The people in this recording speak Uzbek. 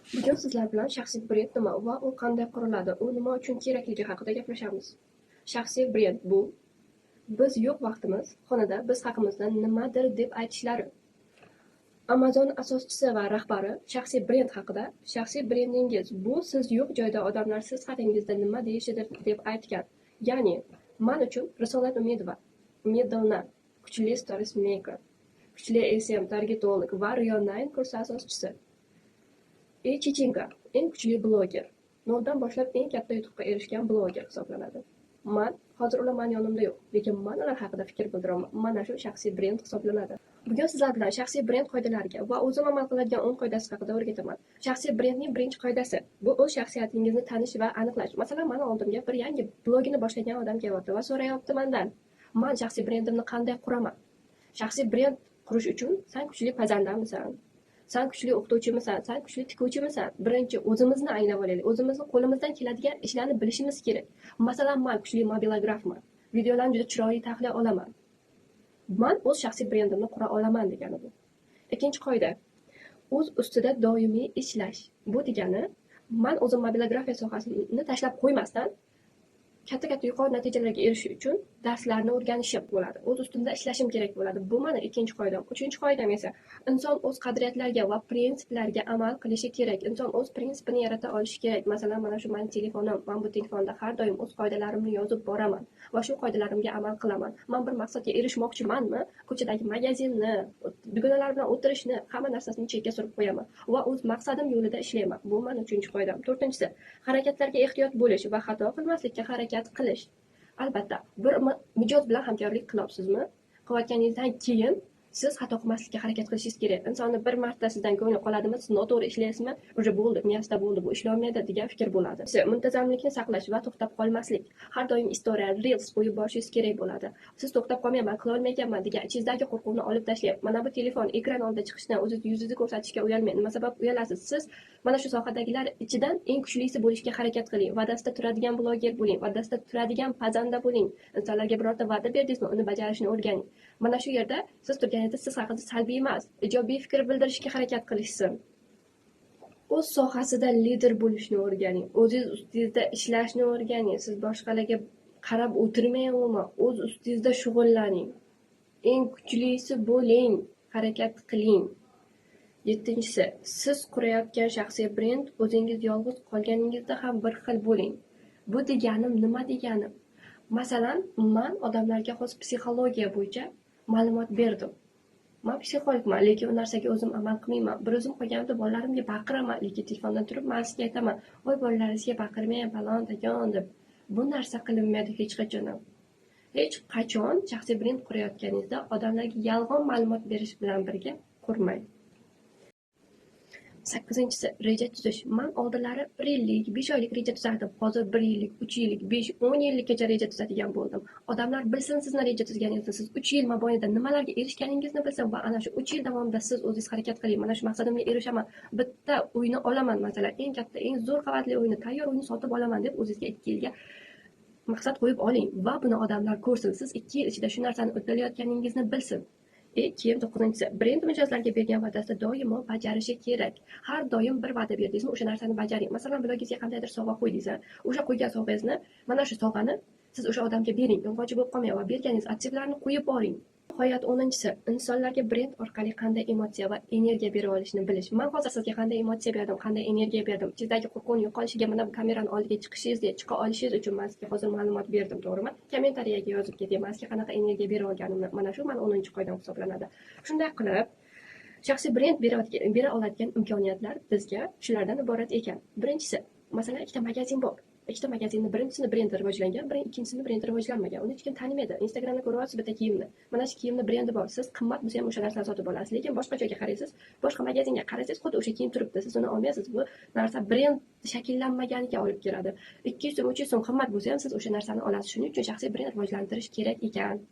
Bugun sizlar bilan shaxsiy brend nima va u qanday quriladi, u nima uchun kerakligi haqida gaplashamiz. Shaxsiy brend bu biz yo'q vaqtimiz xonada biz haqimizda nimadir deb aytishlari. Amazon asoschisi va rahbari shaxsiy brend haqida shaxsiy brendingiz bu siz yo'q joyda odamlar siz haqingizda nima deyishidir deb aytgan. Ya'ni men uchun Risolat Umidova, Umidovna, kuchli stories maker, kuchli SM targetolog va Rio9 kursi asoschisi. Chechenko eng kuchli bloger. Noldan boshlab eng katta yutuqqa erishgan bloger hisoblanadi. Hozir ular mani yonimda yo'q, lekin men ular haqida fikr bildiraman. Mana shu shaxsiy brend hisoblanadi. Bugun sizlar bilan shaxsiy brend qoidalariga va o'zim amal qiladigan 10 qoidasi haqida o'rgataman. Shaxsiy brendning birinchi qoidasi bu o'z shaxsiyatingizni tanish va aniqlash. Masalan, meni oldimga bir yangi blogini boshlagan odam kelyapti va so'rayapti mendan, "Men shaxsiy brendimni qanday quraman?" Shaxsiy brend qurish uchun sen kuchli pazandamisan? Sen kuchli o'qituvchimisan, sen kuchli tikuvchimisan? Birinchi o'zimizni anglab olaylik. O'zimizni qo'limizdan keladigan ishlarni bilishimiz kerak. Masalan, men kuchli mobilografman. Videolarni juda chiroyli tahlil olaman. Men o'z shaxsiy brendimni qura olaman degani bu. Ikkinchi qoida. O'z ustida doimiy ishlash. Bu degani, men o'zim mobilografiya sohasini tashlab qo'ymasdan katta yuqori natijalarga erishish uchun darslarni o'rganishim bo'ladi. O'z ustimda ishlashim kerak bo'ladi. Bu meni ikkinchi qoidam. Uchinchi qoidam esa inson o'z qadriyatlariga va prinsiplariga amal qilishi kerak. Inson o'z prinsipini yarata olishi kerak. Masalan, mana shu mening telefonim. Men bu telefonda har doim o'z qoidalarimni yozib boraman va shu qoidalarimga amal qilaman. Men bir maqsadga erishmoqchimanmi? Ko'chadagi magazinni, dugonalar bilan o'tirishni, hamma narsasini chetga surib qo'yaman va o'z maqsadim yo'lida ishlayman. Bu meni uchinchi qoidam. To'rtinchisi, harakatlarga ehtiyot bo'lish va xato qilmaslikka harakat qilish. Albatta, bir mijoz bilan hamkorlik qilyapsizmi? Qilayotganingizdan keyin siz xato qilmaslikka harakat qilishingiz kerak. Insonni bir marta sizdan ko'ngli qoladimi, siz noto'g'ri ishlaysizmi, уже bo'ldi, miyasida bo'ldi, bu ishlolmaydi degan fikr bo'ladi. Muntazamlikni saqlash va to'xtab qolmaslik. Har doim istoriya, reels qo'yib borishingiz kerak bo'ladi. Siz to'xtab qolmayman, qila olmayapman degan ichingizdagi qo'rquvni olib tashlang. Mana bu telefon ekran oldida chiqishdan yuzingizni ko'rsatishga uyalmang. Nima sabab uyalasiz? Siz mana shu sohadagilar ichidan eng kuchlisi bo'lishga harakat qiling. Va'dasida turadigan bloger bo'ling, va'dasida turadigan pazanda bo'ling. Insonlarga birorta va'da berdingizmi, uni bajarishni o'rganing. Mana shu yerda siz turganingizda siz haqida salbiy emas, ijobiy fikr bildirishga harakat qilishsin. O'z sohasida lider bo'lishni o'rganing. O'zingiz ustingizda ishlashni o'rganing. Siz boshqalarga qarab o'tirmang, umuman o'z ustingizda shug'ullaning. Eng kuchlisi bo'ling, harakat qiling. Yettinchisi, siz qurayotgan shaxsiy brend o'zingiz yolg'iz qolganingizda ham bir xil bo'ling. Bu deganim nima deganim? Masalan, men odamlarga xos psixologiya bo'yicha ma'lumot berdim. Men psixologman, lekin u narsaga o'zim amal qilmayman. Bir o'zim qolganimda bolalarimga baqiraman, lekin telefondan turib men sizga aytaman, "Voy bolalaringizga baqirmang, falon tagon" deb. Bu narsa qilinmaydi hech qachon ham. Hech qachon shaxsiy brend qurayotganingizda odamlarga yolg'on ma'lumot berish bilan birga qurmang. 8-si, reja tuzish. Men oldinlari 1 yillik, 5 oylik reja tuzardim. Hozir 1 yillik, 3 yillik, 5, 10 yillikgacha reja tuzadigan bo'ldim. Odamlar bilsin sizni reja tuzganingizni, siz 3 yil mobaynida nimalarga erishganingizni bilsin va ana shu 3 yil davomida siz o'zingiz harakat qiling. Mana shu maqsadimga erishaman. Bitta uyni olaman, masalan, eng katta, eng zo'r qavatli uyni, tayyor uyni sotib olaman deb o'zingizga 2 yilga maqsad qo'yib oling va buni odamlar ko'rsin. Siz 2 yil ichida shu narsani uddalayotganingizni bilsin. Keyin 9-si, brend mijozlarga bergan va'dasini doimo bajarishi kerak. Har doim bir va'da berdingizmi, o'sha narsani bajaring. Masalan, blogingizga qandaydir sovg'a qo'ydingiz. O'sha qo'ygan sovg'angizni, mana shu sovg'ani siz o'sha odamga bering. Yolg'onchi bo'lib qolmang va berganingiz arxivlarni qo'yib boring. Nihoyat 10-si, insonlarga brend orqali qanday emotsiya va energiya berib olishni bilish. Men hozir sizga qanday emotsiya berdim, qanday energiya berdim. Ichingizdagi qo'rquvni yo'qolishiga, mana bu kamerani oldiga chiqa olishingiz uchun men sizga hozir ma'lumot berdim, to'g'rimi? Kommentariyaga yozib keting, men sizga qanaqa energiya berib olganimni. Mana shu men 10-qoidam hisoblanadi. Shunday qilib, shaxsiy brend bera oladigan imkoniyatlar bizga shulardan iborat ekan. Birinchisi, masalan, ikkita magazin bor. Ikkita magazinni birinchisini brendi rivojlangan, ikkinchisini brendi rivojlanmagan. Uni hech kim tanimaydi. Instagramda ko'ryapsiz bitta kiyimni. Mana shu kiyimni brendi bor. Siz qimmat bo'lsa ham o'sha narsani sotib olasiz, lekin boshqa joyga qaraysiz, boshqa magazinga qarasangiz, xuddi o'sha kiyim turibdi, siz uni olmaysiz. Bu narsa brend shakllanmaganiga olib keladi. 200 so'm, 300 so'm qimmat bo'lsa ham siz o'sha narsani olasiz. Shuning uchun shaxsiy brend rivojlantirish kerak ekan.